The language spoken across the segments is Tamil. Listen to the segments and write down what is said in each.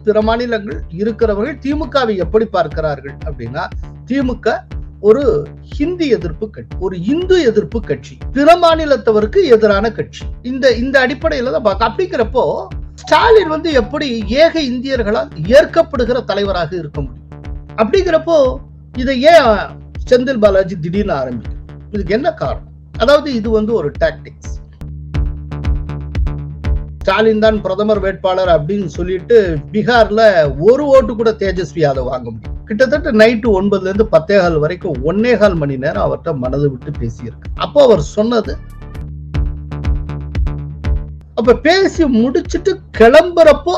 பிற மாநிலங்கள் இருக்கிறவர்கள் திமுகவை எப்படி பார்க்கிறார்கள் அப்படின்னா, திமுக ஒரு ஹிந்தி எதிர்ப்பு கட்சி, ஒரு இந்து எதிர்ப்பு கட்சி, பிற மாநிலத்தவருக்கு எதிரான கட்சி. இந்த அடிப்படையில தான் பார்க்க. அப்படிங்கிறப்போ ஸ்டாலின் எப்படி ஏக இந்தியர்களால் ஏற்கப்படுகிற தலைவராக இருக்க முடியும்? அப்படிங்கிறப்போ இதை ஏன் செந்தில் பாலாஜி திடீர்னு ஆரம்பிக்கும்? இதுக்கு என்ன காரணம்? அதாவது இது ஒரு டாக்டிக்ஸ். ஸ்டாலின் தான் பிரதமர் வேட்பாளர் அப்படின்னு சொல்லிட்டு பீகார்ல ஒரு ஓட்டு கூட தேஜஸ்வி யாதவ் வாங்க முடியும். கிட்டத்தட்ட நைட்டு 9 to 10 வரைக்கும் 1.25 மணி நேரம் அவர்கிட்ட மனது விட்டு பேசியிருக்கு. அப்போ அவர் சொன்னது, அப்ப பேசி முடிச்சுட்டு கிளம்புறப்போ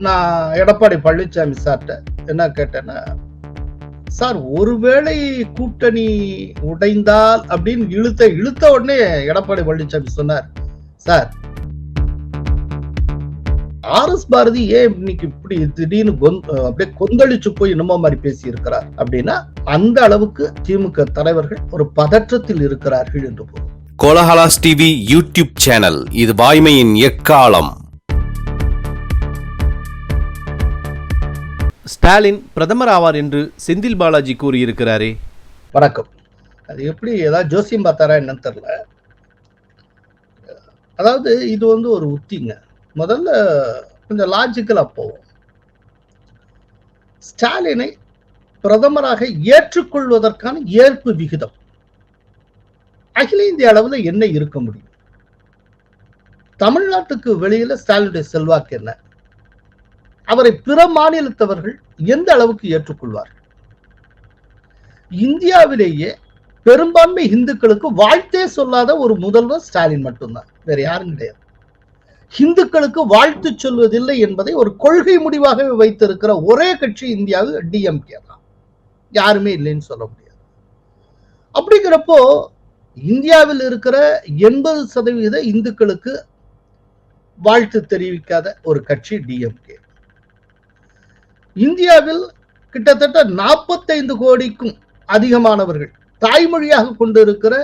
நான் எடப்பாடி பழனிசாமி சார்ட்ட என்ன கேட்டேன்னா, சார் ஒருவேளை கூட்டணி உடைந்தால் அப்படின்னு இழுத்த உடனே எடப்பாடி பழனிசாமி சொன்னார், சார் RS பாரதி ஏன் இன்னைக்கு இப்படி திடீர்னு அப்படியே கொந்தளிச்சு போய் என்னமோ மாதிரி பேசி இருக்கிறார் அப்படின்னா, அந்த அளவுக்கு திமுக தலைவர்கள் ஒரு பதற்றத்தில் இருக்கிறார்கள் என்று போதும். கோலஹலாஸ் டிவி யூடியூப் சேனல், இது வாய்மையின் எக்காலம். ஸ்டாலின் பிரதமர் ஆவார் என்று செந்தில் பாலாஜி கூறியிருக்கிறாரே. வணக்கம். அது எப்படி ஏதாவது ஜோசியம் பார்த்தாரா என்னன்னு தெரியல. அதாவது இது ஒரு உத்திங்க. முதல்ல கொஞ்சம் லாஜிக்கலா போவோம். ஸ்டாலினை பிரதமராக ஏற்றுக்கொள்வதற்கான ஏற்பு விகிதம் அகில இந்திய அளவில் என்ன இருக்க முடியும்? தமிழ்நாட்டுக்கு வெளியில ஸ்டாலினுடைய செல்வாக்கு என்ன? அவரை பிற மாநிலத்தவர்கள் எந்த அளவுக்கு ஏற்றுக்கொள்வார்கள்? இந்தியாவிலேயே பெரும்பான்மை இந்துக்களுக்கு வாழ்த்தே சொல்லாத ஒரு முதல்வர் ஸ்டாலின் மட்டும்தான், வேற யாரும் கிடையாது. இந்துக்களுக்கு வாழ்த்து சொல்வதில்லை என்பதை ஒரு கொள்கை முடிவாக வைத்திருக்கிற ஒரே கட்சி இந்தியாவில் டிஎம்கே தான். யாருமே இல்லைன்னு சொல்ல முடியாது. அப்படிங்கிறப்போ இந்தியாவில் இருக்கிற 80% இந்துக்களுக்கு வாழ்த்து தெரிவிக்காத ஒரு கட்சி டிஎம்கே. இந்தியாவில் கிட்டத்தட்ட 45 கோடிக்கும் அதிகமானவர்கள் தாய்மொழியாக கொண்டிருக்கிற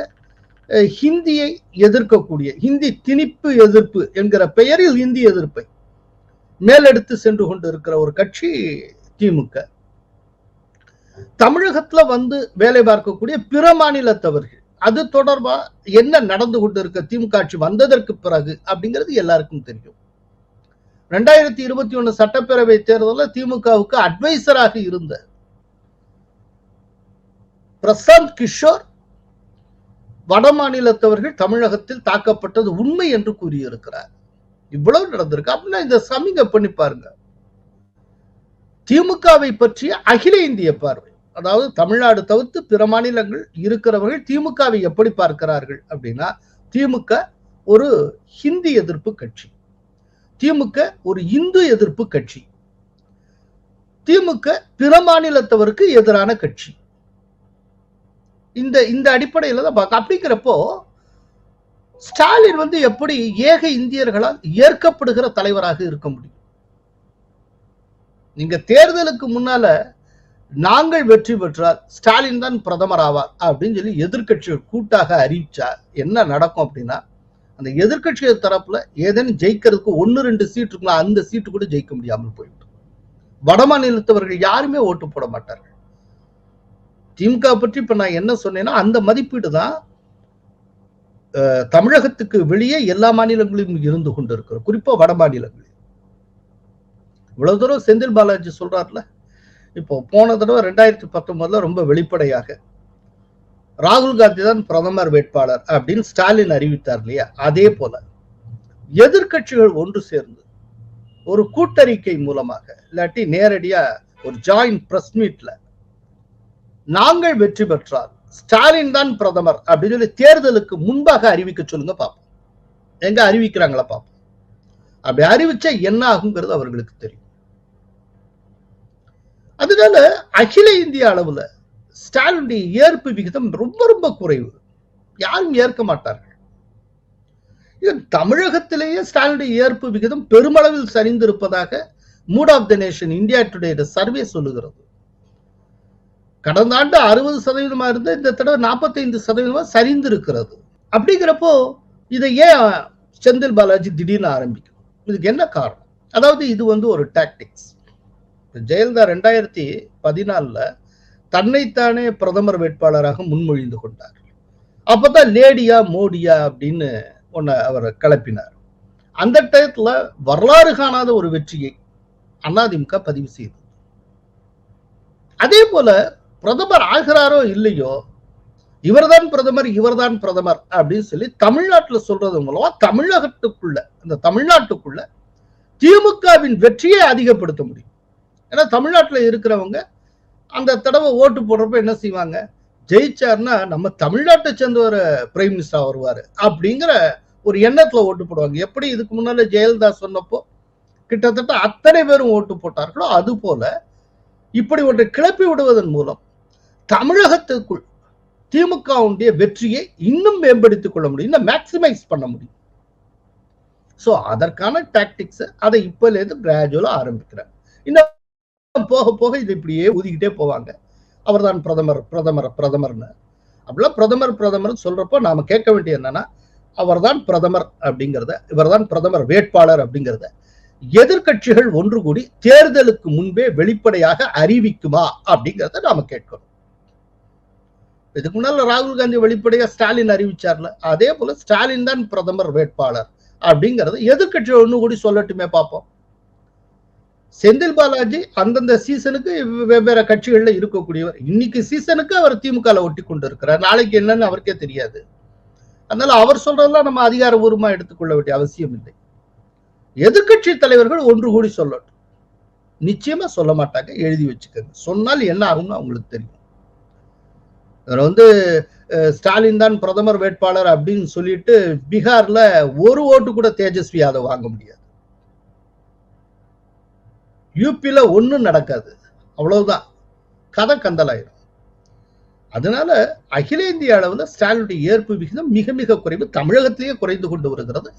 ஹிந்தியை எதிர்க்கக்கூடிய, ஹிந்தி திணிப்பு எதிர்ப்பு என்கிற பெயரில் ஹிந்தி எதிர்ப்பை மேலெடுத்து சென்று கொண்டிருக்கிற ஒரு கட்சி திமுக. தமிழகத்துல வேலை பார்க்கக்கூடிய பிற மாநிலத்தவர்கள், அது தொடர்பா என்ன நடந்து கொண்டிருக்க திமுக ஆட்சி வந்ததற்கு பிறகு அப்படிங்கிறது எல்லாருக்கும் தெரியும். 2021 சட்டப்பேரவை தேர்தலில் திமுகவுக்கு அட்வைசராக இருந்த பிரசாந்த் கிஷோர் வட மாநிலத்தவர்கள் தமிழகத்தில் தாக்கப்பட்டது உண்மை என்று கூறியிருக்கிறார். இவ்வளவு நடந்திருக்கு அப்படின்னா இந்த சமிங்க பண்ணி பாருங்க. திமுகவை பற்றிய அகில இந்திய பார்வை, அதாவது தமிழ்நாடு தவிர்த்து பிற மாநிலங்கள் இருக்கிறவர்கள் திமுகவை எப்படி பார்க்கிறார்கள் அப்படின்னா, திமுக ஒரு ஹிந்தி எதிர்ப்பு கட்சி, திமுக ஒரு இந்து எதிர்ப்பு கட்சி, திமுக பிற மாநிலத்தவருக்கு எதிரான கட்சி. இந்த அடிப்படையில தான் பார்க்க. அப்படிங்கிறப்போ ஸ்டாலின் எப்படி ஏக இந்தியர்களால் ஏற்கப்படுகிற தலைவராக இருக்க முடியும்? நீங்க தேர்தலுக்கு முன்னால நாங்கள் வெற்றி பெற்றால் ஸ்டாலின் தான் பிரதமர் ஆவார் அப்படின்னு சொல்லி எதிர்கட்சிகள் கூட்டாக அறிவிச்சா என்ன நடக்கும் அப்படின்னா, அந்த எதிர்கட்சிகள் தரப்புல ஏதேனும் ஜெயிக்கிறதுக்கு 1-2 சீட் இருக்கலாம், அந்த சீட்டு கூட ஜெயிக்க முடியாமல் போயிடும். வட மாநிலத்தவர்கள் யாருமே ஓட்டு போட மாட்டார்கள். திமுக பற்றி இப்ப நான் என்ன சொன்னேன்னா, அந்த மதிப்பீடு தான் தமிழகத்துக்கு வெளியே எல்லா மாநிலங்களிலும் இருந்து கொண்டிருக்கிறோம், குறிப்பா வட மாநிலங்களில். இவ்வளவு தூரம் செந்தில் பாலாஜி சொல்றாருல, இப்போ போன தடவை 2019 ரொம்ப வெளிப்படையாக ராகுல் காந்தி தான் பிரதமர் வேட்பாளர் அப்படின்னு ஸ்டாலின் அறிவித்தார் இல்லையா? அதே போல எதிர்கட்சிகள் ஒன்று சேர்ந்து ஒரு கூட்டறிக்கை மூலமாக, இல்லாட்டி நேரடியா ஒரு ஜாயிண்ட் பிரஸ் மீட்ல நாங்கள் வெற்றி பெற்றால் ஸ்டாலின் தான் பிரதமர் அப்படின்னு சொல்லி தேர்தலுக்கு முன்பாக அறிவிக்க சொல்லுங்க பாப்போம். எங்க அறிவிக்கிறாங்களா பாப்போம். அப்படி அறிவிச்சா என்ன ஆகுங்கிறது அவர்களுக்கு தெரியும். அதனால அகில இந்திய அளவுல ஸ்டாலினுடைய ஏற்பு விகிதம் ரொம்ப ரொம்ப குறைவு. யாரும் ஏற்க மாட்டார்கள். தமிழகத்திலேயே ஸ்டாலினுடைய ஏற்பு விகிதம் பெருமளவில் சரிந்திருப்பதாக mood of the nation India today survey சொல்லுகிறது. கடந்த ஆண்டு 60% இருந்த இந்த தடவை 45% சரிந்திருக்கிறது. அப்படிங்கிறப்போ இதை ஏன் செந்தில் பாலாஜி திடீர்னு ஆரம்பிக்கும்? இதுக்கு என்ன காரணம்? அதாவது இது ஒரு டாக்டிக்ஸ். ஜெயலலிதா 2014 தன்னைத்தானே பிரதமர் வேட்பாளராக முன்மொழிந்து கொண்டார். அப்பதான் லேடியா மோடியா அப்படின்னு ஒன்ன அவர் கிளப்பினார். அந்த டயத்துல வரலாறு காணாத ஒரு வெற்றியை அதிமுக பதிவு செய்தது. அதே போல பிரதமர் ஆகிறாரோ இல்லையோ, இவர்தான் பிரதமர் அப்படின்னு சொல்லி தமிழ்நாட்டுல சொல்றது மூலமா தமிழ்நாட்டுக்குள்ள திமுகவின் வெற்றியை அதிகப்படுத்த முடியும். ஏன்னா தமிழ்நாட்டுல இருக்கிறவங்க அந்த தடவை ஓட்டு போடுறப்ப என்ன செய்வாங்க, ஜெயிச்சார்னா நம்ம தமிழ்நாட்டை சேர்ந்த ஒரு பிரைம் மினிஸ்டர் வருவாரு அப்படிங்கிற ஒரு எண்ணத்துல ஓட்டு போடுவாங்க. எப்படி இதுக்கு முன்னால ஜெயலலிதா சொன்னப்போ கிட்டத்தட்ட அத்தனை பேரும் ஓட்டு போட்டார்களோ அது போல இப்படி ஒன்றை கிளப்பி விடுவதன் மூலம் தமிழகத்துக்குள் திமுகவுடைய வெற்றியை இன்னும் மேம்படுத்திக் கொள்ள முடியும், இன்னும் மேக்சிமைஸ் பண்ண முடியும். சோ அதற்கான டாக்டிக்ஸ் அதை இப்பல இருந்து கிராஜுவலா ஆரம்பிக்கிறார். இன்னும் போக போக இது இப்படியே ஊதிக்கிட்டே போவாங்க. அவர்தான் பிரதமர்னு அப்படிலாம் பிரதமர் சொல்றப்போ நாம கேட்க வேண்டிய என்னன்னா, அவர்தான் பிரதமர் அப்படிங்கிறத, இவர்தான் பிரதமர் வேட்பாளர் அப்படிங்கிறத எதிர்கட்சிகள் ஒன்று கூடி தேர்தலுக்கு முன்பே வெளிப்படையாக அறிவிக்குமா அப்படிங்கிறத நாம கேட்கணும். இதுக்கு முன்னால ராகுல் காந்தி வெளிப்படையா ஸ்டாலின் அறிவிச்சார்ல, அதே போல ஸ்டாலின் தான் பிரதமர் வேட்பாளர் அப்படிங்கறது எதிர்கட்சிகள் ஒண்ணு கூடி சொல்லட்டுமே பார்ப்போம். செந்தில் பாலாஜி அந்தந்த சீசனுக்கு வெவ்வேறு கட்சிகள்ல இருக்கக்கூடியவர். இன்னைக்கு சீசனுக்கு அவர் திமுக ஒட்டி கொண்டு இருக்கிறார், நாளைக்கு என்னன்னு அவருக்கே தெரியாது. அதனால அவர் சொல்றதெல்லாம் நம்ம அதிகாரபூர்வமா எடுத்துக்கொள்ள வேண்டிய அவசியம் இல்லை. எதிர்கட்சி தலைவர்கள் ஒன்று கூடி சொல்லட்டும். நிச்சயமா சொல்ல மாட்டாங்க, எழுதி வச்சுக்கோங்க. சொன்னால் என்ன ஆகும்னு அவங்களுக்கு தெரியும். ஸ்டாலின் தான் பிரதமர் வேட்பாளர் அப்படின்னு சொல்லிட்டு பீகார்ல ஒரு ஓட்டு கூட தேஜஸ்வி யாதவ் வாங்க முடியாது. யூபியில ஒண்ணும் நடக்காது, அவ்வளவுதான், கதை கந்தலாயிரும். அதனால அகில இந்திய அளவுல ஸ்டாலினுடைய ஏற்பு விகிதம் மிக மிக குறைவு, தமிழகத்திலேயே குறைந்து கொண்டு வருகிறது.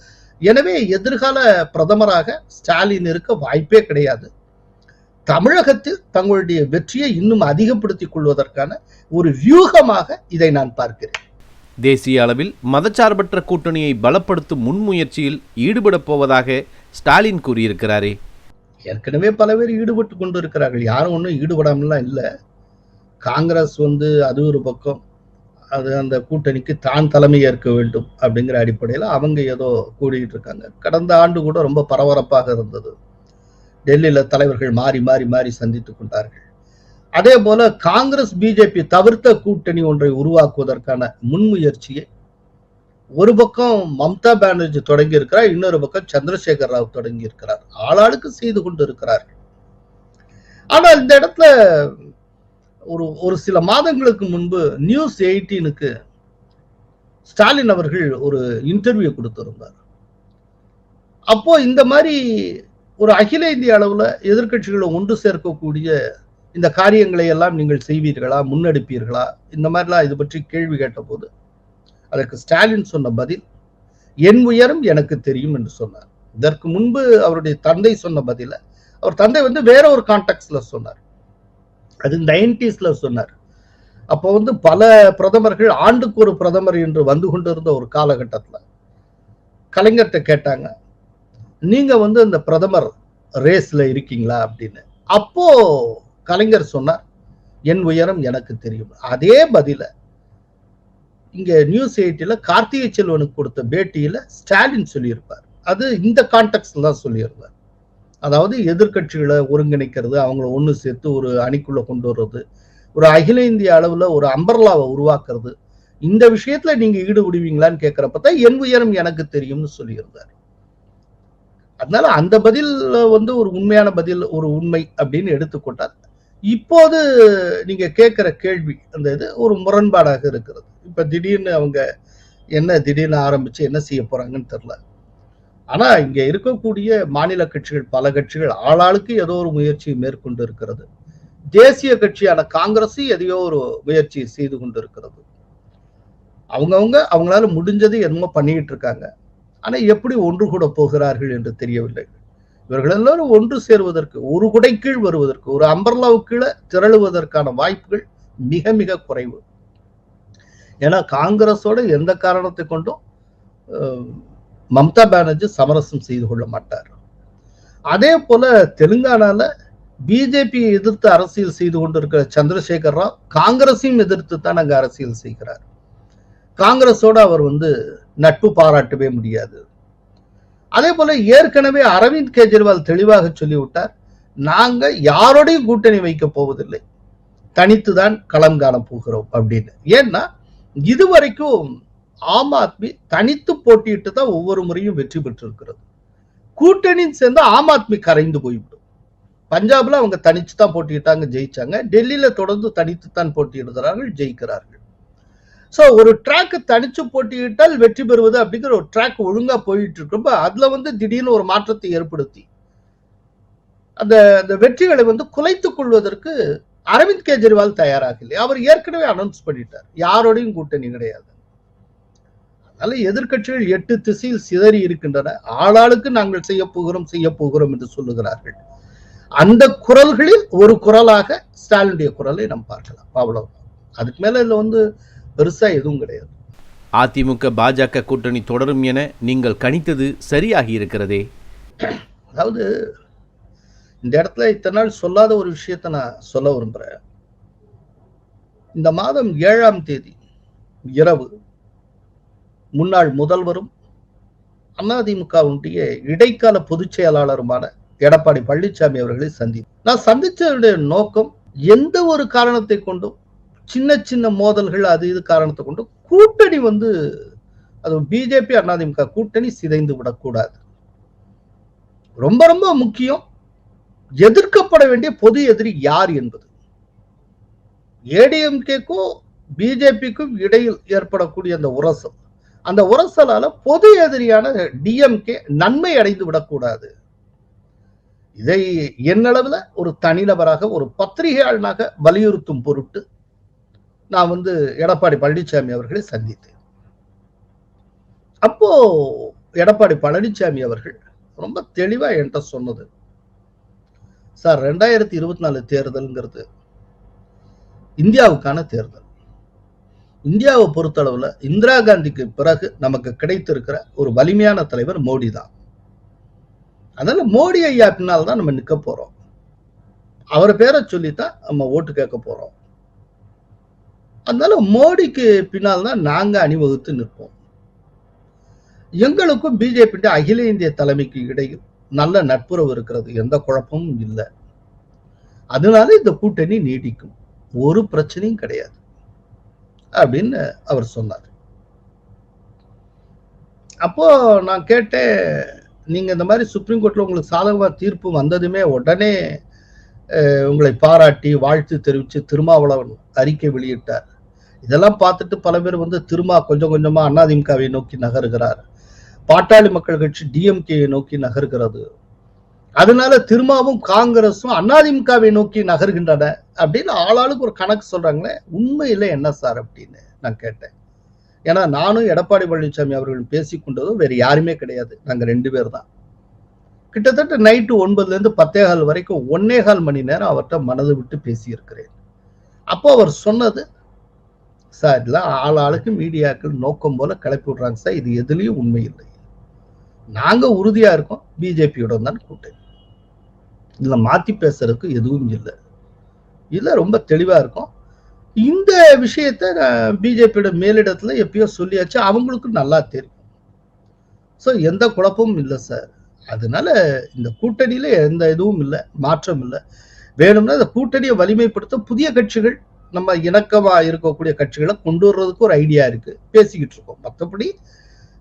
எனவே எதிர்கால பிரதமராக ஸ்டாலின் இருக்க வாய்ப்பே கிடையாது. தமிழகத்தில் தங்களுடைய வெற்றியை இன்னும் அதிகப்படுத்திக் கொள்வதற்கான ஒரு வியூகமாக இதை நான் பார்க்கிறேன். தேசிய அளவில் மதச்சார்பற்ற கூட்டணியை பலப்படுத்தும் முன்முயற்சியில் ஈடுபட போவதாக ஸ்டாலின் கூறியிருக்கிறாரே. ஏற்கனவே பல பேர் ஈடுபட்டு கொண்டு இருக்கிறார்கள், யாரும் ஒன்றும் ஈடுபடாமலாம் இல்லை. காங்கிரஸ் அது ஒரு பக்கம், அது அந்த கூட்டணிக்கு தான் தலைமை ஏற்க வேண்டும் அப்படிங்கிற அடிப்படையில் அவங்க ஏதோ கூடிட்டு இருக்காங்க. கடந்த ஆண்டு கூட ரொம்ப பரபரப்பாக இருந்தது. டெல்லியில தலைவர்கள் மாறி மாறி மாறி சந்தித்துக் கொண்டார்கள். அதே போல காங்கிரஸ் பிஜேபி தவிர்த்த கூட்டணி ஒன்றை உருவாக்குவதற்கான முன்முயற்சியை ஒரு பக்கம் மம்தா பானர்ஜி தொடங்கி இருக்கிறார், இன்னொரு பக்கம் சந்திரசேகர் ராவ் தொடங்கி இருக்கிறார். ஆளாளுக்கு செய்து கொண்டு இருக்கிறார்கள். ஆனா இந்த இடத்துல ஒரு சில மாதங்களுக்கு முன்பு நியூஸ் 18க்கு ஸ்டாலின் அவர்கள் ஒரு இன்டர்வியூ கொடுத்திருந்தார். அப்போ இந்த மாதிரி ஒரு அகில இந்திய அளவுல எதிர்கட்சிகளை ஒன்று சேர்க்கக்கூடிய இந்த காரியங்களை எல்லாம் நீங்கள் செய்வீர்களா, முன்னெடுப்பீர்களா, இந்த மாதிரிலாம் இது பற்றி கேள்வி கேட்ட போது அதற்கு ஸ்டாலின் சொன்ன பதில், என் உயரம் எனக்கு தெரியும் என்று சொன்னார். இதற்கு முன்பு அவருடைய தந்தை சொன்ன பதில, அவர் தந்தை வேற ஒரு கான்டெக்ட்ல சொன்னார், அது 90ஸ்ல சொன்னார். அப்போ பல பிரதமர்கள் ஆண்டுக்கு ஒரு பிரதமர் என்று வந்து கொண்டிருந்த ஒரு காலகட்டத்தில் கலைஞர்கிட்ட கேட்டாங்க, நீங்க இந்த பிரதமர் ரேஸ்ல இருக்கீங்களா அப்படின்னு. அப்போ கலைஞர் சொன்னார், என் உயரம் எனக்கு தெரியும். அதே பதில இங்க நியூஸ் 18ல கார்த்திகை செல்வனுக்கு கொடுத்த பேட்டியில ஸ்டாலின் சொல்லியிருப்பார். அது இந்த கான்டெக்ட்ல தான் சொல்லியிருந்தார். அதாவது எதிர்கட்சிகளை ஒருங்கிணைக்கிறது, அவங்கள ஒண்ணு சேர்த்து ஒரு அணிக்குள்ள கொண்டு வர்றது, ஒரு அகில இந்திய அளவுல ஒரு அம்பர்லாவை உருவாக்குறது, இந்த விஷயத்துல நீங்க ஈடுபடுவீங்களான்னு கேட்கிறப்பதான் என் உயரம் எனக்கு தெரியும்னு சொல்லியிருந்தார். அதனால அந்த பதில் ஒரு உண்மையான பதில், ஒரு உண்மை அப்படின்னு எடுத்துக்கொண்டார். இப்போது நீங்க கேட்கிற கேள்வி அந்த இது ஒரு முரண்பாடாக இருக்கிறது. இப்ப திடீர்னு அவங்க திடீர்னு ஆரம்பிச்சு என்ன செய்ய போறாங்கன்னு தெரியல. ஆனா இங்க இருக்கக்கூடிய மாநில கட்சிகள், பல கட்சிகள் ஆளாளுக்கு ஏதோ ஒரு முயற்சியை மேற்கொண்டு இருக்கிறது. தேசிய கட்சியான காங்கிரஸ் எதையோ ஒரு முயற்சியை செய்து கொண்டு இருக்கிறது. அவங்களால முடிஞ்சது என்னமோ பண்ணிட்டு இருக்காங்க. ஆனா எப்படி ஒன்று கூட போகிறார்கள் என்று தெரியவில்லை. இவர்கள் எல்லாரும் ஒன்று சேருவதற்கு, ஒரு குடை கீழ் வருவதற்கு, ஒரு அம்பர்லாவுக்கு கீழே திரளுவதற்கான வாய்ப்புகள் மிக மிக குறைவு. ஏன்னா காங்கிரஸோட எந்த காரணத்தை கொண்டும் மம்தா பானர்ஜி சமரசம் செய்து கொள்ள மாட்டார். அதே போல தெலுங்கானால பிஜேபியை எதிர்த்து அரசியல் செய்து கொண்டிருக்கிற சந்திரசேகர் ராவ் காங்கிரஸையும் எதிர்த்து தான் அங்க அரசியல் செய்கிறார். காங்கிரஸோட அவர் நட்பு பாராட்டவே முடியாது. அதே போல ஏற்கனவே அரவிந்த் கெஜ்ரிவால் தெளிவாக சொல்லிவிட்டார், நாங்க யாரோடையும் கூட்டணி வைக்க போவதில்லை, தனித்துதான் களம் காண போகிறோம் அப்படின்னு. ஏன்னா இதுவரைக்கும் ஆம் ஆத்மி தனித்து போட்டியிட்டு தான் ஒவ்வொரு முறையும் வெற்றி பெற்றிருக்கிறது. கூட்டணி சேர்ந்து ஆம் ஆத்மி கரைந்து போய்விடும். பஞ்சாப்ல அவங்க தனிச்சு தான் போட்டியிட்டாங்க, ஜெயிச்சாங்க. டெல்லியில தொடர்ந்து தனித்து தான் போட்டியிடுகிறார்கள், ஜெயிக்கிறார்கள். சோ ஒரு ட்ராக் தனிச்சு போட்டியிட்டால் வெற்றி பெறுவது அப்படிங்கிற ஒரு ட்ராக் ஒழுங்கா போயிட்டு இருக்கப்ப அதுல திடீர்னு ஒரு மாற்றத்தை ஏற்படுத்தி அந்த வெற்றிகளை குலைத்துக் கொள்வதற்கு அரவிந்த் கெஜ்ரிவால் தயாராக இல்லை. அவர் ஏற்கனவே அனௌன்ஸ் பண்ணிட்டார், யாரோடையும் கூட்டணி கிடையாது. அதனால எதிர்கட்சிகள் 8 திசையில் சிதறி இருக்கின்றன. ஆளாளுக்கு நாங்கள் செய்ய போகிறோம் என்று சொல்லுகிறார்கள். அந்த குரல்களில் ஒரு குரலாக ஸ்டாலினுடைய குரலை நாம் பார்க்கலாம். அவ்வளவு, அதுக்கு மேல இதுல பெருசா எதுவும் கிடையாது. அதிமுக பாஜக கூட்டணி தொடரும் என நீங்கள் கணித்தது சரியாகி இருக்கிறதே. அதாவது இந்த இடத்துல இத்தனை நாள் சொல்லாத ஒரு விஷயத்தை நான் சொல்ல விரும்புறேன். இந்த மாதம் 7ஆம் தேதி இரவு முன்னாள் முதல்வரும் அதிமுகவுடைய இடைக்கால பொதுச் செயலாளருமான எடப்பாடி பழனிசாமி அவர்களை நான் சந்திச்சதுடைய நோக்கம் எந்த ஒரு காரணத்தை கொண்டும் சின்ன சின்ன மோதல்கள் அது இது காரணத்தை கொண்டு கூட்டணி அது பிஜேபி அதிமுக கூட்டணி சிதைந்து விடக்கூடாது. ரொம்ப ரொம்ப முக்கியம், எதிர்க்கப்பட வேண்டிய பொது எதிரி யார் என்பது. ஏடிஎம்கேக்கும் பிஜேபிக்கும் இடையில் ஏற்படக்கூடிய அந்த உரசலால பொது எதிரியான டிஎம்கே நன்மை அடைந்து விடக்கூடாது. இதை என்னளவுல ஒரு தனிநபராக ஒரு பத்திரிகையாளனாக வலியுறுத்தும் பொருட்டு நான் எடப்பாடி பழனிசாமி அவர்களை சந்தித்தேன். அப்போ எடப்பாடி பழனிசாமி அவர்கள் ரொம்ப தெளிவா என்கிட்ட சொன்னது, சார் 2024 தேர்தல்ங்கிறது இந்தியாவுக்கான தேர்தல். இந்தியாவை பொறுத்தளவுல இந்திரா காந்திக்கு பிறகு நமக்கு கிடைத்திருக்கிற ஒரு வலிமையான தலைவர் மோடி தான். அதனால மோடி ஐயா பின்னால் தான் நம்ம நிக்க போறோம். அவர் பேரை சொல்லித்தான் நம்ம ஓட்டு கேட்க போறோம். அதனால மோடிக்கு பின்னால் தான் நாங்க அணிவகுத்து நிற்போம். எங்களுக்கும் பிஜேபி அகில இந்திய தலைமைக்கு இடையில் நல்ல நட்புறவு இருக்கிறது, எந்த குழப்பமும் இல்லை. அதனால இந்த கூட்டணி நீடிக்கும், ஒரு பிரச்சனையும் கிடையாது அப்படின்னு அவர் சொன்னார். அப்போ நான் கேட்டேன், நீங்க இந்த மாதிரி சுப்ரீம் கோர்ட்ல உங்களுக்கு சாதகமா தீர்ப்பு வந்ததுமே உடனே உங்களை பாராட்டி வாழ்த்து தெரிவித்து திருமாவளவன் அறிக்கை வெளியிட்டார். இதெல்லாம் பார்த்துட்டு பல பேர் கொஞ்சம் கொஞ்சமா அதிமுகவை நோக்கி நகர்கிறார், பாட்டாளி மக்கள் கட்சி டிஎம்கே நோக்கி நகர்கிறது, அதனால திருமாவும் காங்கிரஸும் அதிமுகவை நோக்கி நகர்கின்றன அப்படின்னு ஆளாளுக்கு ஒரு கணக்கு சொல்றாங்களே, உண்மையில என்ன சார் அப்படின்னு நான் கேட்டேன். ஏன்னா நானும் எடப்பாடி பழனிசாமி அவர்கள் பேசிக்கொண்டதும் வேற யாருமே கிடையாது, நாங்க 2 பேர் தான். கிட்டத்தட்ட நைட்டு 9ல இருந்து 10:15 வரைக்கும் 1.25 மணி நேரம் அவர்கிட்ட மனது விட்டு பேசி இருக்கிறேன். அப்போ அவர் சொன்னது, சார் இதெல்லாம் ஆளாளுக்கு மீடியாக்கள் நோக்கம் போல கிளப்பி விடுறாங்க சார், இது எதுலயும் உண்மை இல்லை, நாங்க உறுதியா இருக்கோம், பிஜேபியோட தான் கூட்டணி, இதுல மாத்தி பேசுறதுக்கு எதுவும் இல்லை, இதுல ரொம்ப தெளிவா இருக்கும். இந்த விஷயத்த பிஜேபியோட மேலிடத்துல எப்பயோ சொல்லியாச்சு, அவங்களுக்கு நல்லா தெரியும். சோ எந்த குழப்பமும் இல்லை சார். அதனால இந்த கூட்டணியில எந்த இதுவும் இல்லை, மாற்றம் இல்லை. வேணும்னா இந்த கூட்டணியை வலிமைப்படுத்த புதிய கட்சிகள், நம்ம இணக்கமா இருக்கக்கூடிய கட்சிகளை கொண்டு வர்றதுக்கு ஒரு ஐடியா இருக்கு, பேசிக்கிட்டு இருக்கோம். மற்றபடி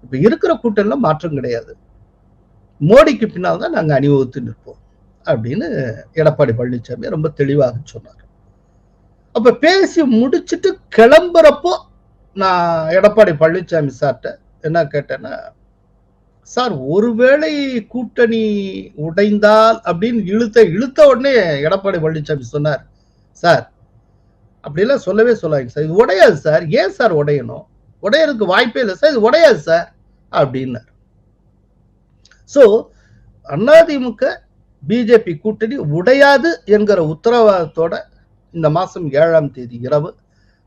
இப்ப இருக்கிற கூட்டணியில மாற்றம் கிடையாது, மோடிக்கு பின்னால் தான் நாங்க அணிவகுத்து நிற்போம் அப்படின்னு எடப்பாடி பழனிசாமி ரொம்ப தெளிவாக சொன்னார். அப்ப பேசி முடிச்சுட்டு கிளம்புறப்போ நான் எடப்பாடி பழனிசாமி சார்ட்ட என்ன கேட்டேன்னா, சார் ஒருவேளை கூட்டணி உடைந்தால் அப்படின்னு இழுத்த உடனே எடப்பாடி பழனிசாமி சொன்னார், சார் அப்படிலாம் சொல்லவே சொல்லாங்க சார், இது உடையாது சார், ஏன் சார் உடையணும், உடையறதுக்கு வாய்ப்பே இல்லை சார், இது உடையாது சார் அப்படின்னார். சோ அதிமுக பிஜேபி கூட்டணி உடையாது என்கிற உத்தரவாதத்தோட இந்த மாசம் 7ஆம் தேதி இரவு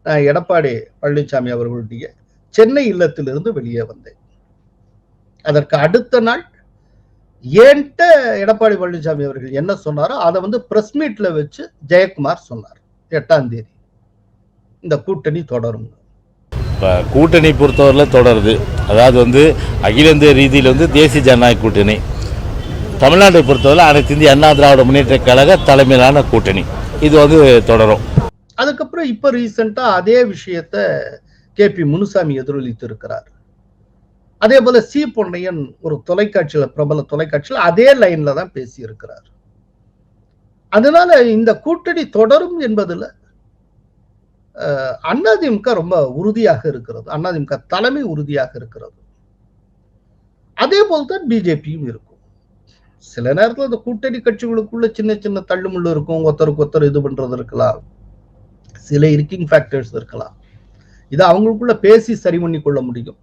நான் எடப்பாடி பழனிசாமி அவர்களுடைய சென்னை இல்லத்திலிருந்து வெளியே வந்தேன். அதற்கு அடுத்த நாள் ஏன்ட்ட எடப்பாடி பழனிசாமி அவர்கள் என்ன சொன்னாரோ அதை வந்து பிரஸ் மீட்ல வச்சு ஜெயக்குமார் சொன்னார் 8ஆம் தேதி இந்த கூட்டணி தொடரும். இப்போ கூட்டணி பொறுத்தவரையில் தொடருது. அதாவது வந்து அகில இந்திய ரீதியில் வந்து தேசிய ஜனநாயக கூட்டணி, தமிழ்நாட்டை பொறுத்தவரை அனைத்து இந்திய அண்ணா திராவிட முன்னேற்ற கழக தலைமையிலான கூட்டணி இது வந்து தொடரும். அதுக்கப்புறம் இப்ப ரீசெண்டா அதே விஷயத்த KP முனுசாமி எதிரொலித்து இருக்கிறார். அதே போல சி பொன்னையன் ஒரு தொலைக்காட்சியில, பிரபல தொலைக்காட்சியில் அதே லைன்ல தான் பேசி இருக்கிறார். அதனால இந்த கூட்டணி தொடரும் என்பதுல அதிமுக ரொம்ப உறுதியாக இருக்கிறது. அதிமுக தலைமை உறுதியாக இருக்கிறது. அதே போல்தான் பிஜேபியும் இருக்கும். சில நேரத்தில் அந்த கூட்டணி கட்சிகளுக்குள்ள சின்ன சின்ன தள்ளுமுள்ளு இருக்கும், ஒருத்தருக்கு ஒருத்தர் இது பண்றது இருக்கலாம், சில இருக்கிங் ஃபேக்டர்ஸ் இருக்கலாம். இதை அவங்களுக்குள்ள பேசி சரி பண்ணி கொள்ள முடியும்.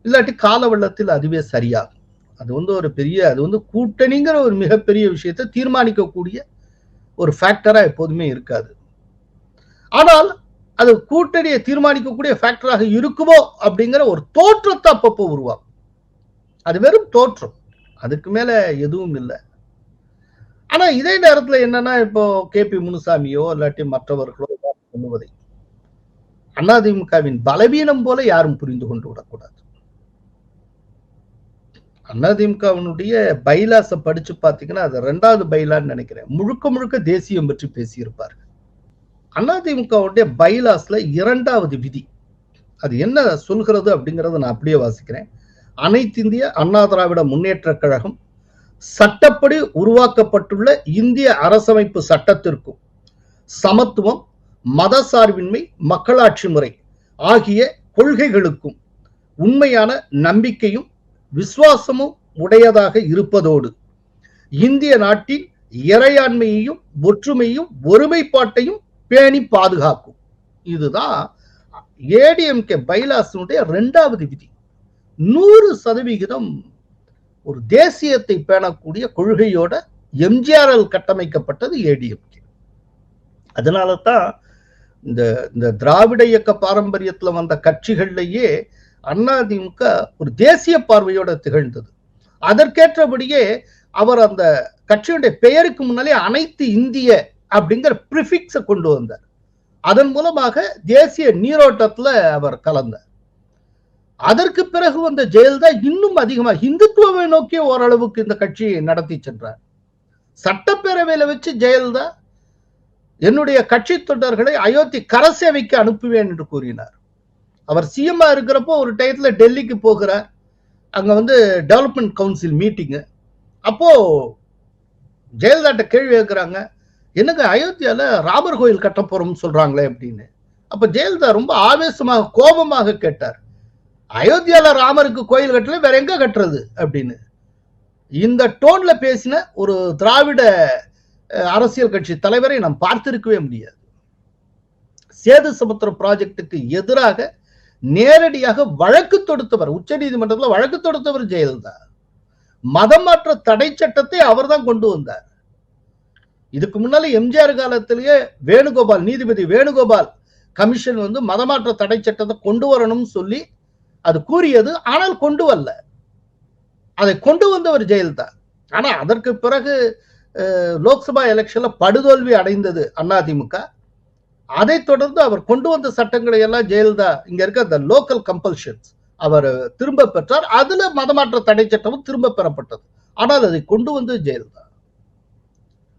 இல்லாட்டி கால வெள்ளத்தில் அதுவே சரியாகும். அது வந்து ஒரு பெரிய, அது வந்து கூட்டணிங்கிற ஒரு மிகப்பெரிய விஷயத்தை தீர்மானிக்கக்கூடிய ஒரு ஃபேக்டரா எப்போதுமே இருக்காது. ஆனால் அது கூட்டணியை தீர்மானிக்கக்கூடிய ஃபேக்டராக இருக்குமோ அப்படிங்கிற ஒரு தோற்றத்தை அப்பப்போ உருவாகும். அது வெறும் தோற்றம், அதுக்கு மேல எதுவும் இல்லை. ஆனா இதே நேரத்துல என்னன்னா, இப்போ KP முனுசாமியோ இல்லாட்டி மற்றவர்களோ சொல்லுவதை அதிமுகவின் பலவீனம் போல யாரும் புரிந்து கொண்டு விடக்கூடாது. அதிமுகவினுடைய பைலாஸை படிச்சு பாத்தீங்கன்னா அது 2வது பைலான்னு நினைக்கிறேன். முழுக்க முழுக்க தேசியம் பற்றி பேசியிருப்பார்கள். அதிமுகவுடைய பைலாஸ்ல 2வது விதி அது என்ன சொல்கிறது அப்படிங்கறத நான் அப்படியே வாசிக்கிறேன். அனைத்து இந்திய அண்ணா திராவிட முன்னேற்ற கழகம் சட்டப்படி உருவாக்கப்பட்டுள்ள இந்திய அரசமைப்பு சட்டத்திற்கும் சமத்துவம், மதசார்பின்மை, மக்களாட்சி முறை ஆகிய கொள்கைகளுக்கும் உண்மையான நம்பிக்கையும் விசுவாசமும் உடையதாக இருப்பதோடு இந்திய நாட்டின் இறையாண்மையையும் ஒற்றுமையும் ஒருமைப்பாட்டையும் பேணி பாதுகாக்கும். இதுதான் ஏடிஎம்கே பைலாஸினுடைய 2வது விதி. 100% ஒரு தேசியத்தை பேணக்கூடிய கொள்கையோட எம்ஜிஆரால் கட்டமைக்கப்பட்டது ஏடிஎம்கே. அதனால தான் இந்த திராவிட இயக்க பாரம்பரியத்தில் வந்த கட்சிகள்லயே அதிமுக ஒரு தேசிய பார்வையோட திகழ்ந்தது. அதற்கேற்றபடியே அவர் அந்த கட்சியுடைய பெயருக்கு முன்னாலே அனைத்து இந்திய அப்படிங்கிற பிரிஃபிக்ஸை கொண்டு வந்தார். அதன் மூலமாக தேசிய நீரோட்டத்துல அவர் கலந்தார். அதற்கு பிறகு வந்த ஜெயலலிதா இன்னும் அதிகமாக இந்துத்துவவை நோக்கி ஓரளவுக்கு இந்த கட்சியை நடத்தி சென்றார். சட்டப்பேரவையில வச்சு ஜெயலலிதா என்னுடைய கட்சி தொண்டர்களை அயோத்தி கரசேவைக்கு அனுப்புவேன் என்று கூறினார். அவர் சிஎம்ஆ இருக்கிறப்போ ஒரு டயத்துல டெல்லிக்கு போகிறார். அங்க வந்து டெவலப்மெண்ட் கவுன்சில் மீட்டிங்கு. அப்போ ஜெயலலிதா கேள்வி கேட்கிறாங்க, என்னங்க அயோத்தியால ராமர் கோயில் கட்ட போறோம்னு சொல்றாங்களே அப்படின்னு. அப்ப ஜெயலலிதா ரொம்ப ஆவேசமாக கோபமாக கேட்டார், அயோத்தியால ராமருக்கு கோயில் கட்டல, வேற எங்க கட்டுறது அப்படின்னு. இந்த டோன்ல பேசின ஒரு திராவிட அரசியல் கட்சி தலைவரை நாம் பார்த்திருக்கவே முடியாது. சேது சமுத்திரம் ப்ராஜெக்டுக்கு எதிராக நேரடியாக வழக்கு தொடுத்தவர், உச்ச நீதிமன்றத்தில் வழக்கு தொடுத்தவர் ஜெயலலிதா. மதமாற்ற தடை சட்டத்தை அவர் தான் கொண்டு வந்தார். இதுக்கு முன்னால எம்ஜிஆர் காலத்திலேயே வேணுகோபால், நீதிபதி வேணுகோபால் கமிஷன் வந்து மதமாற்ற தடை சட்டத்தை கொண்டு வரணும்னு சொல்லி அது கூறியது. ஆனால் கொண்டு வரல. அதை கொண்டு வந்தவர் ஜெயலலிதா. ஆனா அதற்கு பிறகு லோக்சபா எலெக்ஷன்ல படுதோல்வி அடைந்தது அதிமுக. அதை தொடர்ந்து அவர் கொண்டு வந்த சட்டங்களை எல்லாம் ஜெயலலிதா இங்க இருக்க அந்த லோக்கல் கம்பல்ஷன்ஸ் அவர் திரும்ப பெற்றார். அதுல மதமாற்ற தடை சட்டமும் திரும்ப பெறப்பட்டது. ஆனால் அதை கொண்டு வந்து ஜெயலலிதா.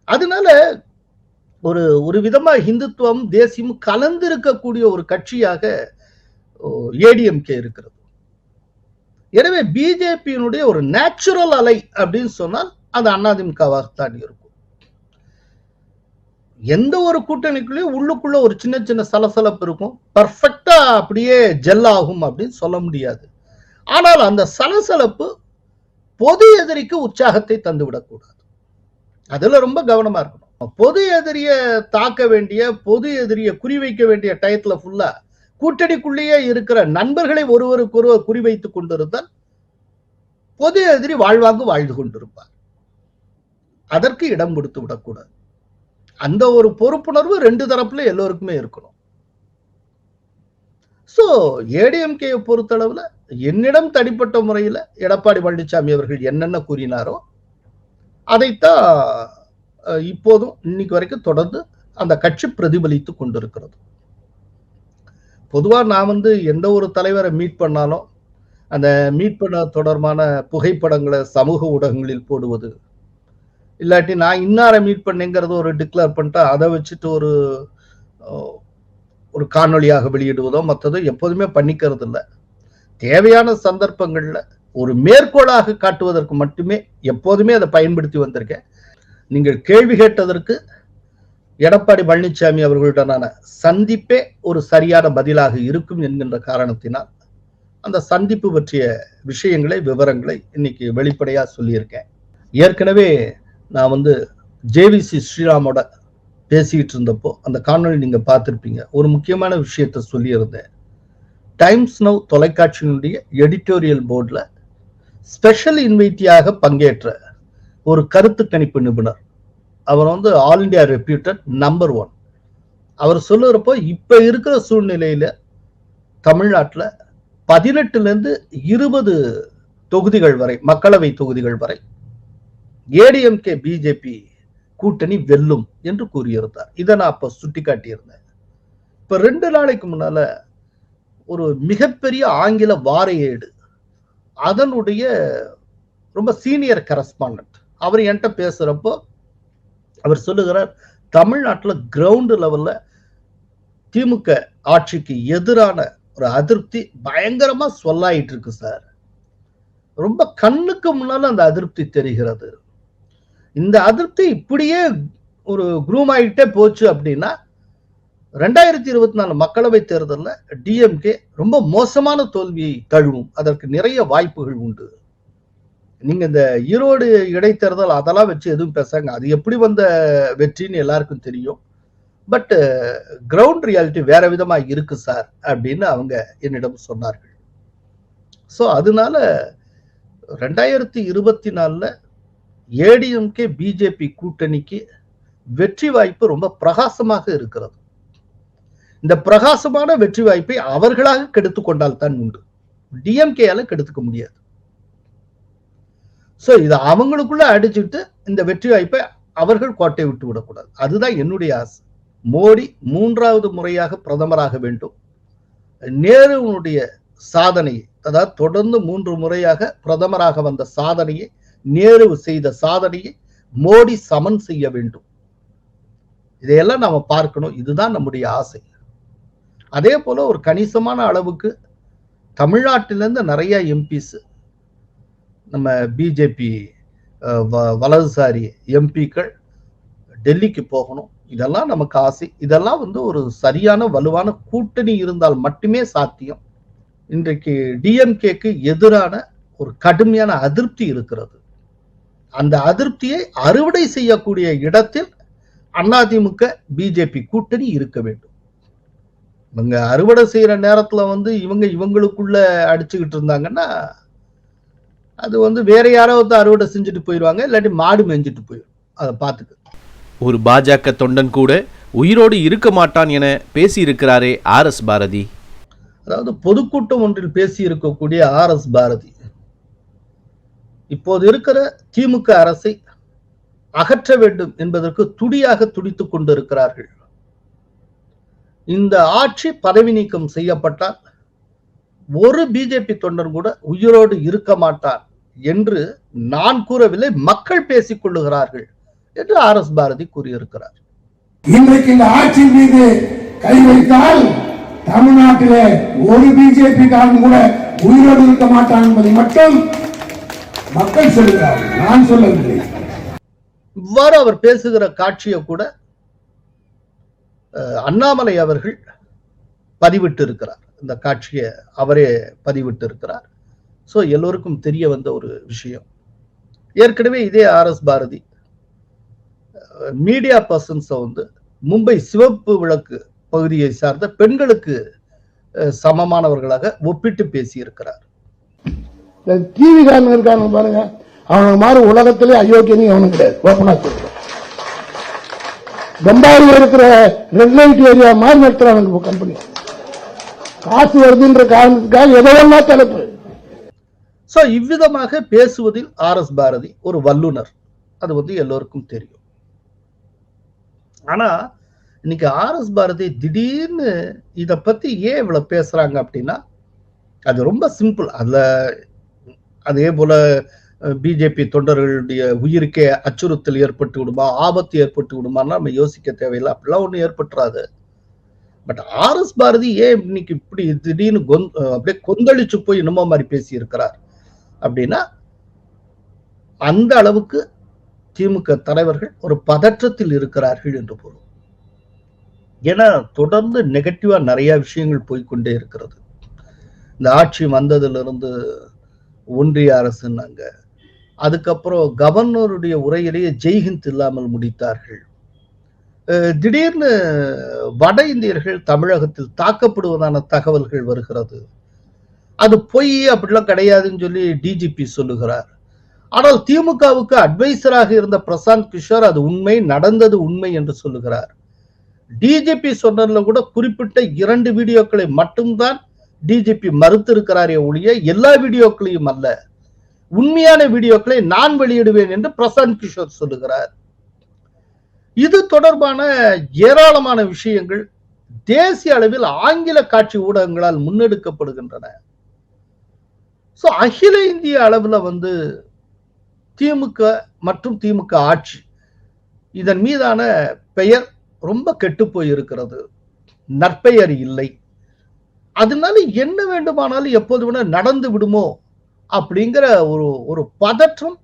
அதனால ஒரு விதமா இந்துத்துவம் தேசியம் கலந்திருக்கக்கூடிய ஒரு கட்சியாக ஏடிஎம்கே இருக்கிறது. எனவே பிஜேபியினுடைய ஒரு நேச்சுரல் அலை அப்படின்னு சொன்னால் அது அதிமுகவாகத்தான் இருக்கும். எந்த ஒரு கூட்டணிக்குள்ளேயும் உள்ளுக்குள்ள ஒரு சின்ன சின்ன சலசலப்பு இருக்கும். பர்ஃபெக்டா அப்படியே ஜெல் ஆகும் அப்படின்னு சொல்ல முடியாது. ஆனால் அந்த சலசலப்பு பொது எதிரிக்கு உற்சாகத்தை தந்துவிடக்கூடாது. அதுல ரொம்ப கவனமா இருக்கணும். பொது எதிரிய தாக்க வேண்டிய, பொது எதிரிய குறிவைக்க வேண்டிய டயத்துல ஃபுல்லா கூட்டணிக்குள்ளேயே இருக்கிற நண்பர்களை ஒருவருக்கு ஒருவர் குறிவைத்துக் கொண்டிருந்தால் பொது எதிரி வாழ்வாங்கு வாழ்ந்து கொண்டிருப்பார். அதற்கு இடம் கொடுத்து விடக்கூடாது. அந்த ஒரு பொறுப்புணர்வு 2 தரப்புல எல்லோருக்குமே இருக்கணும். சோ ஏடிஎம்கே பொறுத்தளவுல என்னிடம் தனிப்பட்ட முறையில எடப்பாடி பழனிசாமி அவர்கள் என்னென்ன கூறினாரோ அதைத்தான் இப்போதும் இன்னைக்கு வரைக்கும் தொடர்ந்து அந்த கட்சி பிரதிபலித்து கொண்டிருக்கிறது. பொதுவா நான் எந்த ஒரு தலைவரை மீட் பண்ணாலும் அந்த மீட் பண்ண தொடர்பான புகைப்படங்களை சமூக ஊடகங்களில் போடுவது, இல்லாட்டி நான் இன்னாரை மீட் பண்ணேங்கிறத ஒரு டிக்ளேர் பண்ணிட்டு அதை வச்சுட்டு ஒரு காணொலியாக வெளியிடுவதோ மற்றதோ எப்போதுமே பண்ணிக்கிறது இல்லை. தேவையான சந்தர்ப்பங்கள்ல ஒரு மேற்கோளாக காட்டுவதற்கு மட்டுமே எப்போதுமே அதை பயன்படுத்தி வந்திருக்கேன். நீங்கள் கேள்வி கேட்டதற்கு எடப்பாடி பழனிசாமி அவர்களுடனான சந்திப்பே ஒரு சரியான பதிலாக இருக்கும் என்கின்ற காரணத்தினால் அந்த சந்திப்பு பற்றிய விஷயங்களை, விவரங்களை இன்னைக்கு வெளிப்படையா சொல்லியிருக்கேன். ஏற்கனவே நான் ஜேவிசி ஸ்ரீராமோட பேசிட்டு இருந்தப்போ அந்த காணொலி நீங்க பார்த்திருப்பீங்க. ஒரு முக்கியமான விஷயத்த சொல்லியிருந்தேன். டைம்ஸ் நவ் தொலைக்காட்சியினுடைய எடிட்டோரியல் போர்டுல ஸ்பெஷல் இன்வைட்டியாக பங்கேற்ற ஒரு கருத்து கணிப்பு நிபுணர், அவர் ஆல் இண்டியா ரெப்யூட்டட் நம்பர் 1. அவர் சொல்லுறப்போ இப்ப இருக்கிற சூழ்நிலையில தமிழ்நாட்டில் 18 to 20 தொகுதிகள் வரை, மக்களவை தொகுதிகள் வரை ஏடிஎம்கே பிஜேபி கூட்டணி வெல்லும் என்று கூறியிருந்தார். இதை நான் அப்ப சுட்டி காட்டியிருந்தேன். இப்ப 2 நாளைக்கு முன்னால ஒரு மிகப்பெரிய ஆங்கில வார ஏடு, அதனுடைய ரொம்ப சீனியர் கரஸ்பாண்டன்ட், அவர் என்கிட்ட பேசுறப்போ அவர் சொல்லுகிறார், தமிழ்நாட்டில் கிரவுண்ட் லெவல்ல திமுக ஆட்சிக்கு எதிரான ஒரு அதிருப்தி பயங்கரமா சொல்லாயிட்டு இருக்கு சார். ரொம்ப கண்ணுக்கு முன்னால அந்த அதிருப்தி தெரிகிறது. இந்த அதிருப்தி இப்படியே ஒரு குரூம் ஆகிட்டே போச்சு அப்படின்னா 2024 மக்களவை தேர்தலில் டிஎம்கே ரொம்ப மோசமான தோல்வியை தழுவும். அதற்கு நிறைய வாய்ப்புகள் உண்டு. நீங்க இந்த ஈரோடு இடைத்தேர்தல் அதெல்லாம் வச்சு எதுவும் பேசாங்க, அது எப்படி வந்த வெற்றின்னு எல்லாருக்கும் தெரியும். பட் கிரவுண்ட் ரியாலிட்டி வேற விதமா இருக்கு சார் அப்படின்னு அவங்க என்னிடம் சொன்னார்கள். ஸோ அதனால 2024 ஏடிஎம்கே பிஜேபி கூட்டணிக்கு வெற்றி வாய்ப்பு ரொம்ப பிரகாசமாக இருக்கிறது. இந்த பிரகாசமான வெற்றி வாய்ப்பை அவர்களாக கெடுத்து கொண்டால் தான் உண்டு, டிஎம்கேயால கெடுத்துக்க முடியாது. சோ இதை அவங்களுக்குள்ள அடிச்சுட்டு இந்த வெற்றி வாய்ப்பை அவர்கள் கோட்டை விட்டு விடக்கூடாது. அதுதான் என்னுடைய ஆசை. மோடி 3வது முறையாக பிரதமராக வேண்டும். நேருனுடைய சாதனையை, அதாவது தொடர்ந்து 3 முறையாக பிரதமராக வந்த சாதனையை, நேரு செய்த சாதனையை மோடி சமன் செய்ய வேண்டும். இதையெல்லாம் நாம பார்க்கணும். இதுதான் நம்முடைய ஆசை. அதே போல ஒரு கணிசமான அளவுக்கு தமிழ்நாட்டிலிருந்து நிறைய எம்பிஸ், நம்ம பிஜேபி வலதுசாரி எம்பிக்கள் டெல்லிக்கு போகணும். இதெல்லாம் நமக்கு ஆசை. இதெல்லாம் ஒரு சரியான வலுவான கூட்டணி இருந்தால் மட்டுமே சாத்தியம். இன்றைக்கு டிஎம்கேக்கு எதிரான ஒரு கடுமையான அதிருப்தி இருக்கிறது. அந்த அதிருப்தியை அறுவடை செய்யக்கூடிய இடத்தில் அதிமுக பிஜேபி கூட்டணி இருக்க வேண்டும். இவங்க அறுவடை செய்யற நேரத்துல இவங்களுக்குள்ள அடிச்சுக்கிட்டு இருந்தாங்கன்னா அது வேற யாராவது அறுவடை செஞ்சுட்டு போயிடுவாங்க, இல்லாட்டி மாடு மேய்ஞ்சிட்டு போயிடும். அதை பார்த்துக்க. ஒரு பாஜக தொண்டன் கூட உயிரோடு இருக்க மாட்டான் என பேசியிருக்கிறாரே RS பாரதி. அதாவது பொதுக்கூட்டம் ஒன்றில் பேசி இருக்கக்கூடிய RS பாரதி இப்போது இருக்கிற திமுக அரசை அகற்ற வேண்டும் என்பதற்கு துடியாக துடித்துக் கொண்டிருக்கிறார்கள். இந்த ஆட்சி பதவி நீக்கம் செய்யப்பட்டால் ஒரு பிஜேபி தொண்டன் கூட உயிரோடு இருக்க மாட்டான் என்று நான் கூறவில்லை, மக்கள் பேசிக் கொள்ளுகிறார்கள் என்று RS பாரதி கூறியிருக்கிறார். இன்றைக்கு இந்த ஆட்சி மீது கை வைத்தால் தமிழ்நாட்டிலே ஒரு பிஜேபி காரன் கூட உயிரோடு இருக்க மாட்டான் என்பதை மட்டும் மக்கள் சொல்லுகிறார்கள், நான் சொல்லவில்லை. இவ்வாறு அவர் பேசுகிற காட்சியை கூட அண்ணாமலை அவர்கள் பதிவிட்டு இருக்கிறார். இந்த காட்சியை அவரே பதிவிட்டு இருக்கிறார். சோ எல்லோருக்கும் தெரிய வந்த ஒரு விஷயம். ஏற்கனவே இதே RS பாரதி மீடியா பர்சன்ஸை மும்பை சிவப்பு விளக்கு பகுதியை சார்ந்த பெண்களுக்கு சமமானவர்களாக ஒப்பிட்டு பேசியிருக்கிறார். டிவி காரங்க இருக்காங்க பாருங்க, அவனுக்கு மாதிரி உலகத்திலே அயோக்கியனி அவனுக்கு கிடையாது. ஓப்பனா சொல்றேன், பம்பாரில் இருக்கிற ரெட் லைட் ஏரியா மாதிரி நடத்துறாங்க கம்பெனி. காசு வருதுன்ற காரணத்துக்காக எதெல்லாம் தலைப்பு. சோ இவ்விதமாக பேசுவதில் RS பாரதி ஒரு வல்லுனர். அது வந்து எல்லோருக்கும் தெரியும். ஆனா இன்னைக்கு ஆர்எஸ் பாரதி திடீர்னு இத பத்தி ஏன் இவ்வளவு பேசுறாங்க அப்படின்னா, அது ரொம்ப சிம்பிள். அதுல அதே போல பிஜேபி தொண்டர்களுடைய உயிருக்கே அச்சுறுத்தல் ஏற்பட்டு விடுமா, ஆபத்து ஏற்பட்டு விடுமான்னு நம்ம யோசிக்க தேவையில்லை. அப்படிலாம் ஒண்ணு ஏற்பட்டுறாது. பட் ஆர்எஸ் பாரதி ஏன் இன்னைக்கு இப்படி திடீர்னு அப்படியே கொந்தளிச்சு போய் என்னமோ மாதிரி பேசி இருக்கிறார் அப்படின்னா, அந்த அளவுக்கு திமுக தலைவர்கள் ஒரு பதற்றத்தில் இருக்கிறார்கள் என்று பொருள். ஏன்னா தொடர்ந்து நெகட்டிவா நிறைய விஷயங்கள் போய்கொண்டே இருக்கிறது. இந்த ஆட்சி வந்ததுல இருந்து ஒன்றிய அரசுன்னாங்க, அதுக்கப்புறம் கவர்னருடைய உரையிலேயே ஜெய்ஹிந்த் இல்லாமல் முடித்தார்கள். திடீர்னு வட இந்தியர்கள் தமிழகத்தில் தாக்கப்படுவதான தகவல்கள் வருகிறது. அது பொய், அப்படிலாம் கிடையாதுன்னு சொல்லி டிஜிபி சொல்லுகிறார். ஆனால் திமுகவுக்கு அட்வைசராக இருந்த பிரசாந்த் கிஷோர் அது உண்மை, நடந்தது உண்மை என்று சொல்லுகிறார். டிஜிபி சொன்னதுல கூட குறிப்பிட்ட 2 வீடியோக்களை மட்டும்தான் டிஜிபி மறுத்திருக்கிறாரே ஒழிய எல்லா வீடியோக்களையும் அல்ல. உண்மையான வீடியோக்களை நான் வெளியிடுவேன் என்று பிரசாந்த் கிஷோர் சொல்லுகிறார். இது தொடர்பான ஏராளமான விஷயங்கள் தேசிய அளவில் ஆங்கில காட்சி ஊடகங்களால் முன்னெடுக்கப்படுகின்றன. சோ அகில இந்திய அளவுல வந்து திமுக மற்றும் திமுக ஆட்சி இதன் மீதான பெயர் ரொம்ப கெட்டு போயிருக்கிறது. நற்பெயர் இல்லை. அதனால என்ன வேண்டுமானாலும் எப்போது வேணா நடந்து விடுமோ அப்படிங்கிற ஒரு பதற்றம்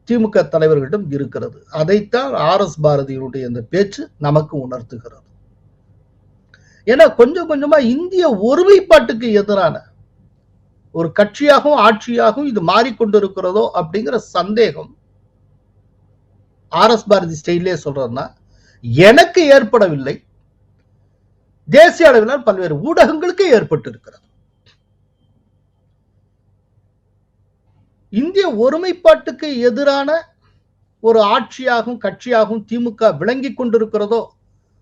திமுக தலைவர்களிடம் இருக்கிறது. அதைத்தான் ஆர்எஸ் பாரதியினுடைய இந்த பேச்சு நமக்கு உணர்த்துகிறது. ஏன்னா கொஞ்சம் கொஞ்சமா இந்திய ஒருமைப்பாட்டுக்கு எதிரான ஒரு கட்சியாகவும் ஆட்சியாகவும் இது மாறிக்கொண்டிருக்கிறதோ அப்படிங்கிற சந்தேகம் ஆர்எஸ் பாரதி ஸ்டைலே சொல்றதுன்னா எனக்கு ஏற்படவில்லை, தேசிய அளவிலான பல்வேறு ஊடகங்களுக்கு ஏற்பட்டு இருக்கிறது. இந்திய ஒருமைப்பாட்டுக்கு எதிரான ஒரு ஆட்சியாகவும் கட்சியாகவும் திமுக விளங்கி கொண்டிருக்கிறதோ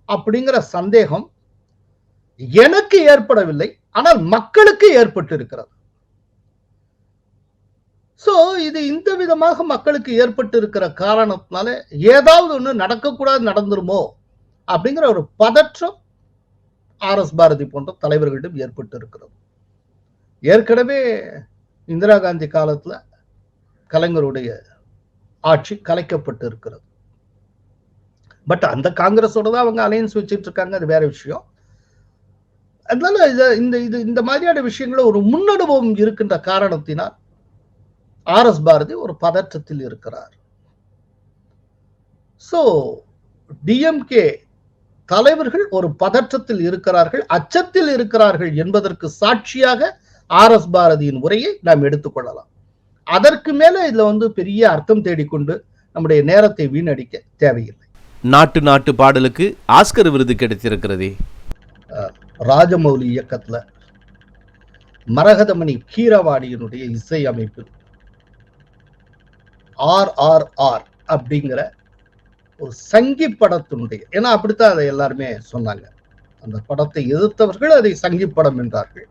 அப்படிங்கிற சந்தேகம் எனக்கு ஏற்படவில்லை, ஆனால் மக்களுக்கு ஏற்பட்டு இருக்கிறது. சோ இது இந்த விதமாக மக்களுக்கு ஏற்பட்டு இருக்கிற காரணத்தினால ஏதாவது ஒண்ணு நடக்கக்கூடாது, நடந்துருமோ அப்படிங்கிற ஒரு பதற்றம் ஆர்எஸ் பாரதி போன்ற தலைவர்களிடம் ஏற்பட்டு இருக்கிறது. ஏற்கனவே இந்திரா காந்தி காலத்துல கலைஞருடைய ஆட்சி கலைக்கப்பட்டு இருக்கிறது. பட் அந்த காங்கிரஸோட தான் அவங்க அலையன்ஸ் வச்சுட்டு இருக்காங்க, அது வேற விஷயம். அதனால இந்த மாதிரியான விஷயங்கள ஒரு முன்னனுபவம் இருக்கின்ற காரணத்தினால் ஆர்எஸ் பாரதி ஒரு பதற்றத்தில் இருக்கிறார். சோ டிஎம்கே தலைவர்கள் ஒரு பதற்றத்தில் இருக்கிறார்கள், அச்சத்தில் இருக்கிறார்கள் என்பதற்கு சாட்சியாக ஆர்எஸ் பாரதியின் உரையை நாம் எடுத்துக்கொள்ளலாம். அதற்கு மேல இதுல வந்து பெரிய அர்த்தம் தேடிக்கொண்டு நம்முடைய நேரத்தை வீணடிக்க தேவையில்லை. நாட்டு பாடலுக்கு ஆஸ்கர் விருது கிடைத்திருக்கிறது. ராஜமௌலி இயக்கத்துல மரகதமணி கீரவாணியினுடைய இசை அமைப்பில் RRR அப்படிங்கிற ஒரு சங்கி படத்தினுடைய, ஏன்னா அப்படித்தான் அதை எல்லாருமே சொன்னாங்க, அந்த படத்தை எதிர்த்தவர்கள் அதை சங்கி படம் என்றார்கள்.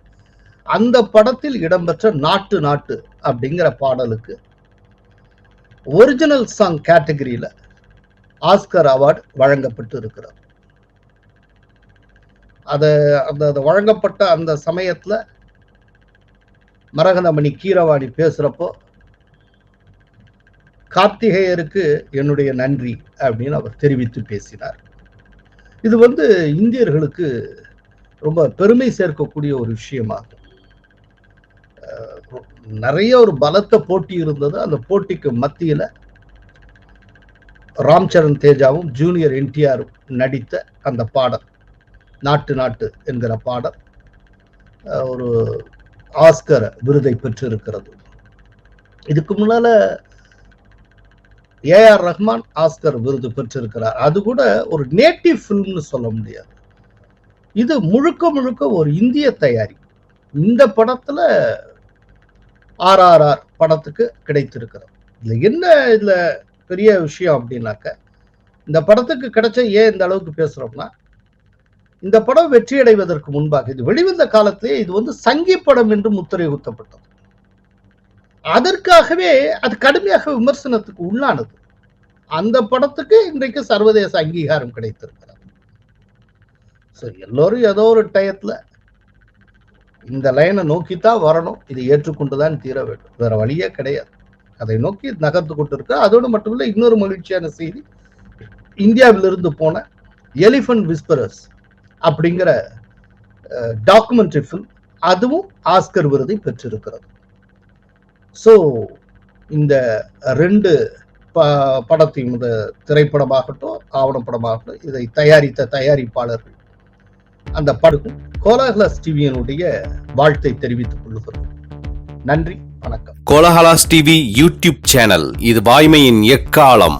அந்த படத்தில் இடம்பெற்ற நாட்டு அப்படிங்கிற பாடலுக்கு ஒரிஜினல் சாங் கேட்டகரியில ஆஸ்கர் அவார்டு வழங்கப்பட்டு இருக்கிறது. அது வழங்கப்பட்ட அந்த சமயத்துல மரகதமணி கீரவாணி பேசுறப்போ கார்த்திகேயருக்கு என்னுடைய நன்றி அப்படின்னு அவர் தெரிவித்து பேசினார். இது வந்து இந்தியர்களுக்கு ரொம்ப பெருமை சேர்க்கக்கூடிய ஒரு விஷயமாகும். நிறைய ஒரு பலத்த போட்டி இருந்தது. அந்த போட்டிக்கு மத்தியில ராம் சரண் தேஜாவும் ஜூனியர் என்டிஆரும் நடித்த அந்த பாடல் நாட்டு என்கிற பாடல் ஒரு ஆஸ்கர் விருதை பெற்றிருக்கிறது. இதுக்கு முன்னால AR ரஹ்மான் ஆஸ்கர் விருது பெற்றிருக்கிறார். அது கூட ஒரு நேட்டிவ் பிலிம்னு சொல்ல முடியாது. இது முழுக்க ஒரு இந்திய தயாரி. இந்த படத்துல RRR படத்துக்கு கிடைத்திருக்கிறது. இதுல பெரிய விஷயம் அப்படின்னாக்க, இந்த படத்துக்கு கிடைச்ச ஏன் இந்த அளவுக்கு பேசுறோம்னா, இந்த படம் வெற்றி அடைவதற்கு முன்பாக இது வெளிவந்த காலத்திலே இது வந்து சங்கி படம் என்று முத்திரை குத்தப்பட்டது. அதற்காகவே அது கடுமையாக விமர்சனத்துக்கு உள்ளானது. அந்த படத்துக்கு இன்றைக்கு சர்வதேச அங்கீகாரம் கிடைத்திருக்கிறது. எல்லோரும் ஏதோ ஒரு டயத்துல இந்த லைனை நோக்கித்தான் வரணும், இதை ஏற்றுக்கொண்டுதான் தீர வேண்டும், வேற வழியே கிடையாது. அதை நோக்கி நகர்ந்து கொண்டிருக்க. அதோடு மட்டுமில்ல, இன்னொரு மகிழ்ச்சியான செய்தி, இந்தியாவிலிருந்து போன எலிஃபன்ட் விஸ்பரர்ஸ் அப்படிங்கிற டாக்குமெண்ட்ரி ஃபில்ம், அதுவும் ஆஸ்கர் விருதை பெற்றிருக்கிறது. ஸோ இந்த 2 படத்தையும், இந்த திரைப்படமாகட்டும் ஆவணப்படமாகட்டும், இதை தயாரித்த தயாரிப்பாளர்கள் அந்த படக்கும் கோலாகலாஸ் டிவியினுடைய வாழ்த்தை தெரிவித்துக் கொள்கிறோம். நன்றி, வணக்கம். கோலஹலாஸ் டிவி யூடியூப் சேனல், இது வாய்மையின் எக்காலம்.